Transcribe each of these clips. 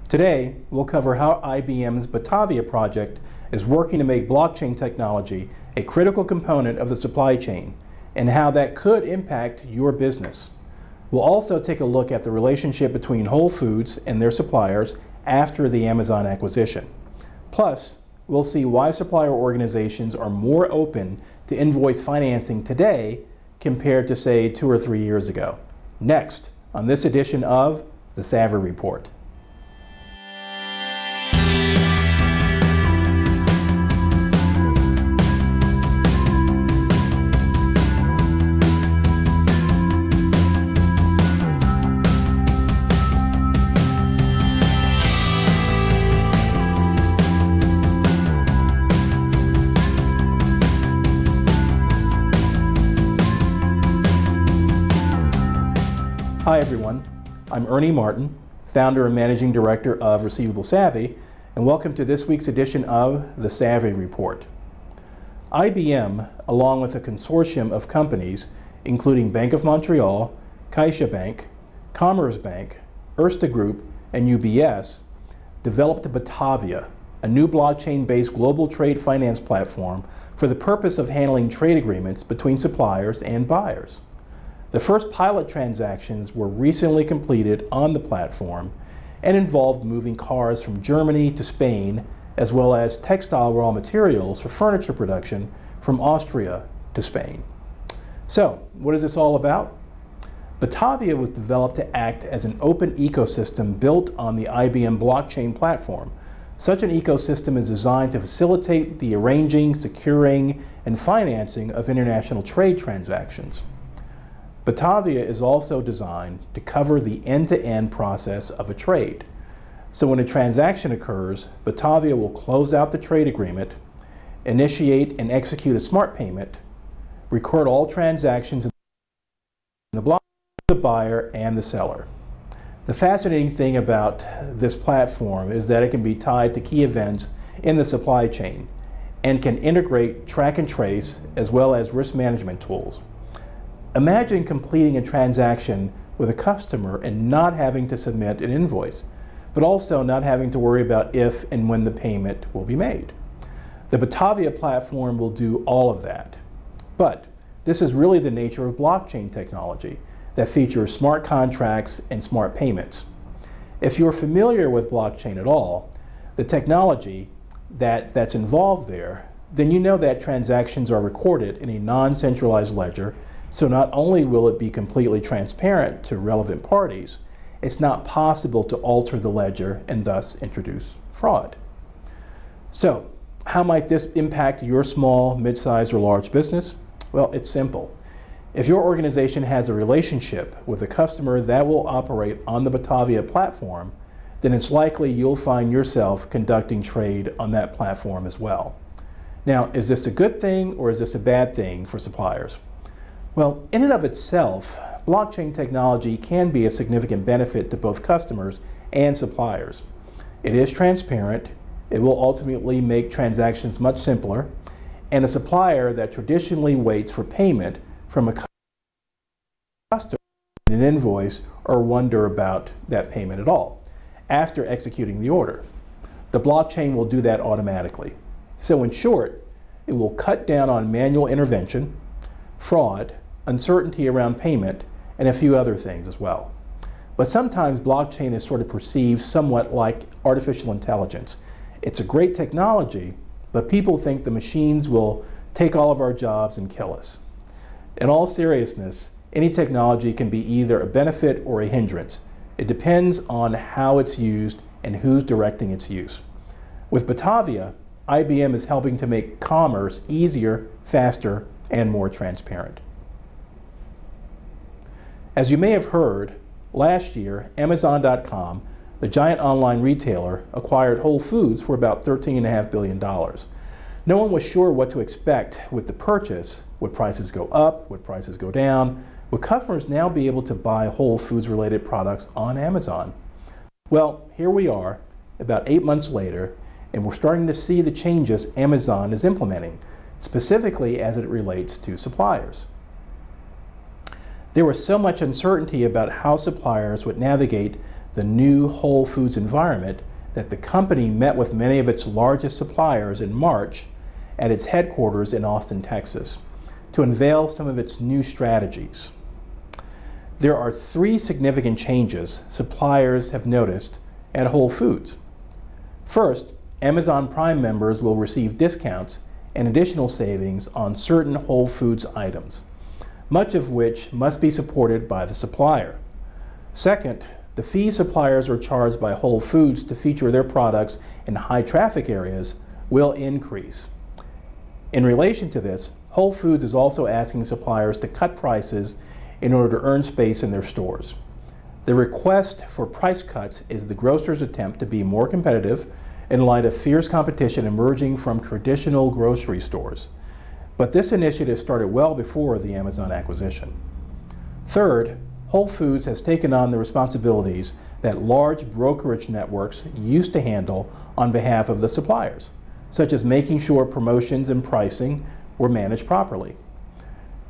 Today, we'll cover how IBM's Batavia project is working to make blockchain technology a critical component of the supply chain and how that could impact your business. We'll also take a look at the relationship between Whole Foods and their suppliers after the Amazon acquisition. Plus, we'll see why supplier organizations are more open to invoice financing today compared to, say, 2 or 3 years ago. Next, on this edition of The Savvy Report. Hi everyone, I'm Ernie Martin, founder and managing director of Receivable Savvy, and welcome to this week's edition of The Savvy Report. IBM, along with a consortium of companies, including Bank of Montreal, CaixaBank, Commerzbank, Erste Group, and UBS, developed Batavia, a new blockchain-based global trade finance platform for the purpose of handling trade agreements between suppliers and buyers. The first pilot transactions were recently completed on the platform and involved moving cars from Germany to Spain, as well as textile raw materials for furniture production from Austria to Spain. So, what is this all about? Batavia was developed to act as an open ecosystem built on the IBM blockchain platform. Such an ecosystem is designed to facilitate the arranging, securing, and financing of international trade transactions. Batavia is also designed to cover the end-to-end process of a trade. So when a transaction occurs, Batavia will close out the trade agreement, initiate and execute a smart payment, record all transactions in the blockchain of the buyer and the seller. The fascinating thing about this platform is that it can be tied to key events in the supply chain and can integrate track and trace as well as risk management tools. Imagine completing a transaction with a customer and not having to submit an invoice, but also not having to worry about if and when the payment will be made. The Batavia platform will do all of that. But this is really the nature of blockchain technology that features smart contracts and smart payments. If you're familiar with blockchain at all, the technology that's involved there, then you know that transactions are recorded in a non-centralized ledger. So not only will it be completely transparent to relevant parties, it's not possible to alter the ledger and thus introduce fraud. So how might this impact your small, mid-sized, or large business? Well, it's simple. If your organization has a relationship with a customer that will operate on the Batavia platform, then it's likely you'll find yourself conducting trade on that platform as well. Now, is this a good thing or is this a bad thing for suppliers? Well, in and of itself, blockchain technology can be a significant benefit to both customers and suppliers. It is transparent, it will ultimately make transactions much simpler, and a supplier that traditionally waits for payment from a customer an invoice or wonder about that payment at all after executing the order. The blockchain will do that automatically. So in short, it will cut down on manual intervention, fraud, uncertainty around payment, and a few other things as well. But sometimes blockchain is sort of perceived somewhat like artificial intelligence. It's a great technology, but people think the machines will take all of our jobs and kill us. In all seriousness, any technology can be either a benefit or a hindrance. It depends on how it's used and who's directing its use. With Batavia, IBM is helping to make commerce easier, faster, and more transparent. As you may have heard, last year, Amazon.com, the giant online retailer, acquired Whole Foods for about $13.5 billion. No one was sure what to expect with the purchase. Would prices go up? Would prices go down? Would customers now be able to buy Whole Foods related products on Amazon? Well, here we are, about 8 months later, and we're starting to see the changes Amazon is implementing, specifically as it relates to suppliers. There was so much uncertainty about how suppliers would navigate the new Whole Foods environment that the company met with many of its largest suppliers in March at its headquarters in Austin, Texas, to unveil some of its new strategies. There are 3 significant changes suppliers have noticed at Whole Foods. First, Amazon Prime members will receive discounts and additional savings on certain Whole Foods items, much of which must be supported by the supplier. Second, the fees suppliers are charged by Whole Foods to feature their products in high traffic areas will increase. In relation to this, Whole Foods is also asking suppliers to cut prices in order to earn space in their stores. The request for price cuts is the grocer's attempt to be more competitive in light of fierce competition emerging from traditional grocery stores. But this initiative started well before the Amazon acquisition. Third, Whole Foods has taken on the responsibilities that large brokerage networks used to handle on behalf of the suppliers, such as making sure promotions and pricing were managed properly.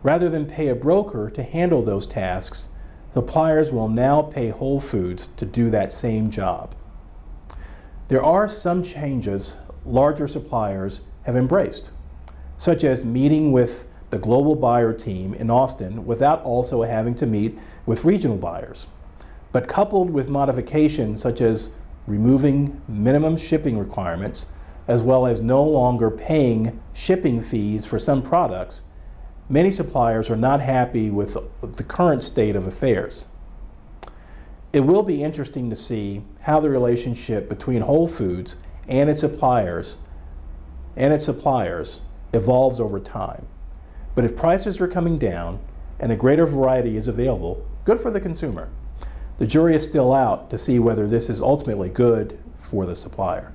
Rather than pay a broker to handle those tasks, suppliers will now pay Whole Foods to do that same job. There are some changes larger suppliers have embraced, such as meeting with the global buyer team in Austin without also having to meet with regional buyers. But coupled with modifications such as removing minimum shipping requirements, as well as no longer paying shipping fees for some products, many suppliers are not happy with the current state of affairs. It will be interesting to see how the relationship between Whole Foods and its suppliers evolves over time. But if prices are coming down and a greater variety is available, good for the consumer. The jury is still out to see whether this is ultimately good for the supplier.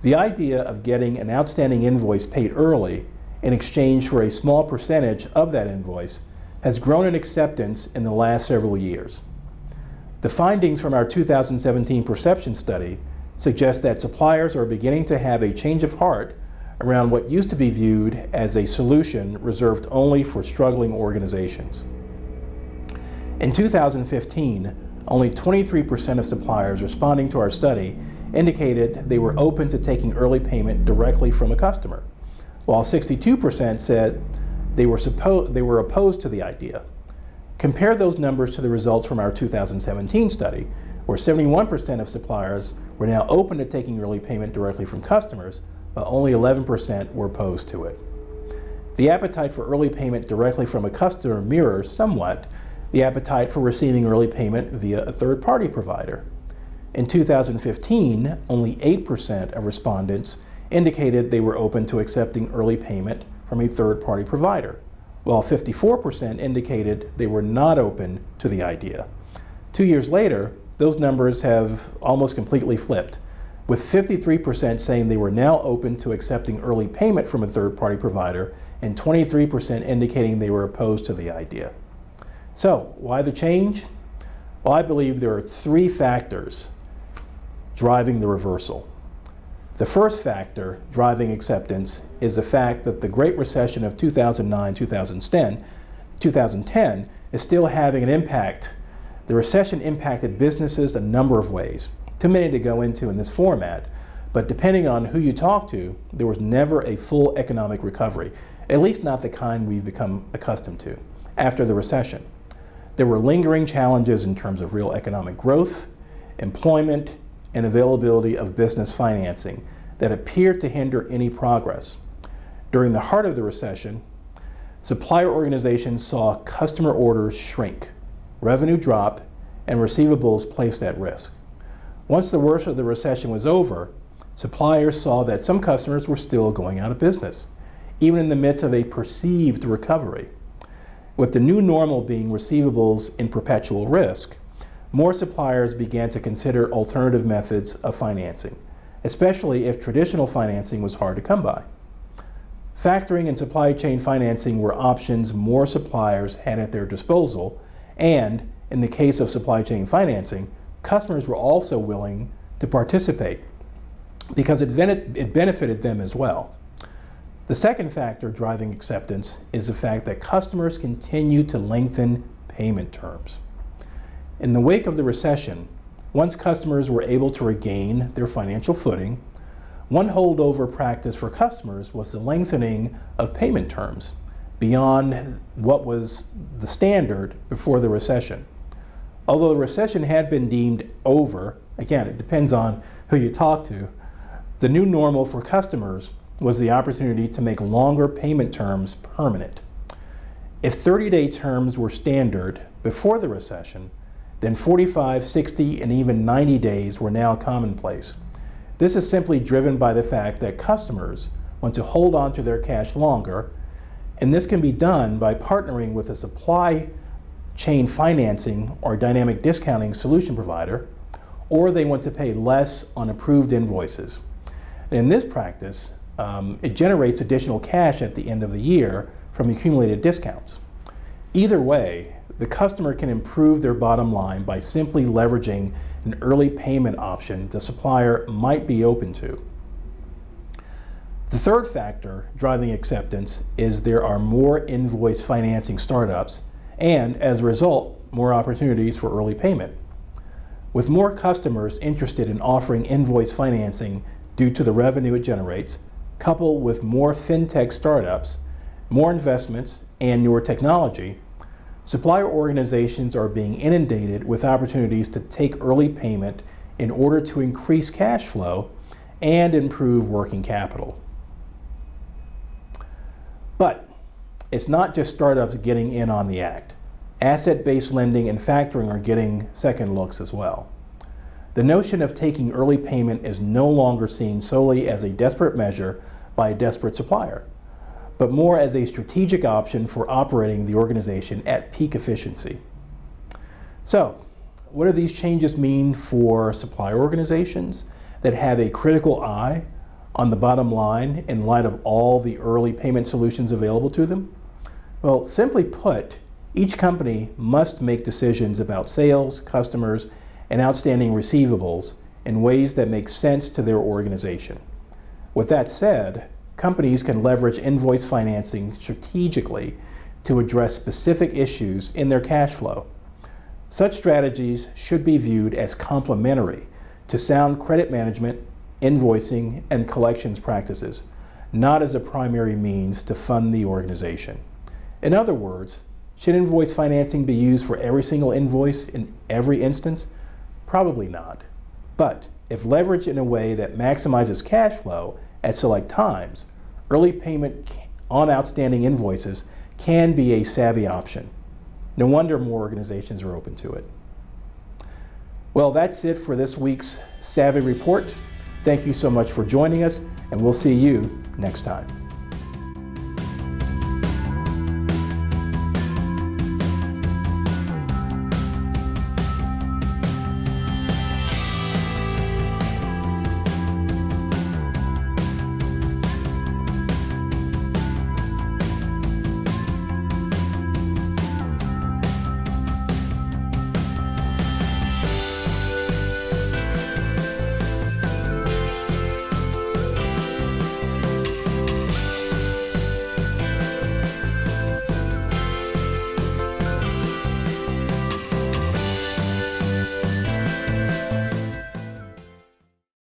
The idea of getting an outstanding invoice paid early in exchange for a small percentage of that invoice has grown in acceptance in the last several years. The findings from our 2017 perception study suggest that suppliers are beginning to have a change of heart around what used to be viewed as a solution reserved only for struggling organizations. In 2015, only 23% of suppliers responding to our study indicated they were open to taking early payment directly from a customer, while 62% said they were opposed to the idea. Compare those numbers to the results from our 2017 study, where 71% of suppliers were now open to taking early payment directly from customers, but only 11% were opposed to it. The appetite for early payment directly from a customer mirrors somewhat the appetite for receiving early payment via a third-party provider. In 2015, only 8% of respondents indicated they were open to accepting early payment from a third-party provider, while 54% indicated they were not open to the idea. 2 years later, those numbers have almost completely flipped, with 53% saying they were now open to accepting early payment from a third-party provider and 23% indicating they were opposed to the idea. So, why the change? Well, I believe there are 3 factors driving the reversal. The first factor driving acceptance is the fact that the Great Recession of 2009-2010 is still having an impact. The recession impacted businesses a number of ways, too many to go into in this format, but depending on who you talk to, there was never a full economic recovery, at least not the kind we've become accustomed to after the recession. There were lingering challenges in terms of real economic growth, employment, and availability of business financing that appeared to hinder any progress. During the heart of the recession, supplier organizations saw customer orders shrink, revenue drop, and receivables placed at risk. Once the worst of the recession was over, suppliers saw that some customers were still going out of business, even in the midst of a perceived recovery. With the new normal being receivables in perpetual risk, more suppliers began to consider alternative methods of financing, especially if traditional financing was hard to come by. Factoring and supply chain financing were options more suppliers had at their disposal, and in the case of supply chain financing, customers were also willing to participate because it benefited them as well. The second factor driving acceptance is the fact that customers continue to lengthen payment terms. In the wake of the recession, once customers were able to regain their financial footing, one holdover practice for customers was the lengthening of payment terms beyond what was the standard before the recession. Although the recession had been deemed over, again, it depends on who you talk to, the new normal for customers was the opportunity to make longer payment terms permanent. If 30-day terms were standard before the recession, then 45, 60, and even 90 days were now commonplace. This is simply driven by the fact that customers want to hold on to their cash longer, and this can be done by partnering with a supply chain financing or dynamic discounting solution provider, or they want to pay less on approved invoices. And in this practice, it generates additional cash at the end of the year from accumulated discounts. Either way, the customer can improve their bottom line by simply leveraging an early payment option the supplier might be open to. The third factor driving acceptance is there are more invoice financing startups and, as a result, more opportunities for early payment. With more customers interested in offering invoice financing due to the revenue it generates, coupled with more fintech startups, more investments, and newer technology, supplier organizations are being inundated with opportunities to take early payment in order to increase cash flow and improve working capital. But it's not just startups getting in on the act. Asset-based lending and factoring are getting second looks as well. The notion of taking early payment is no longer seen solely as a desperate measure by a desperate supplier, but more as a strategic option for operating the organization at peak efficiency. So, what do these changes mean for supplier organizations that have a critical eye on the bottom line in light of all the early payment solutions available to them? Well, simply put, each company must make decisions about sales, customers, and outstanding receivables in ways that make sense to their organization. With that said, companies can leverage invoice financing strategically to address specific issues in their cash flow. Such strategies should be viewed as complementary to sound credit management, invoicing, and collections practices, not as a primary means to fund the organization. In other words, should invoice financing be used for every single invoice in every instance? Probably not. But if leveraged in a way that maximizes cash flow at select times, early payment on outstanding invoices can be a savvy option. No wonder more organizations are open to it. Well, that's it for this week's Savvy Report. Thank you so much for joining us, and we'll see you next time.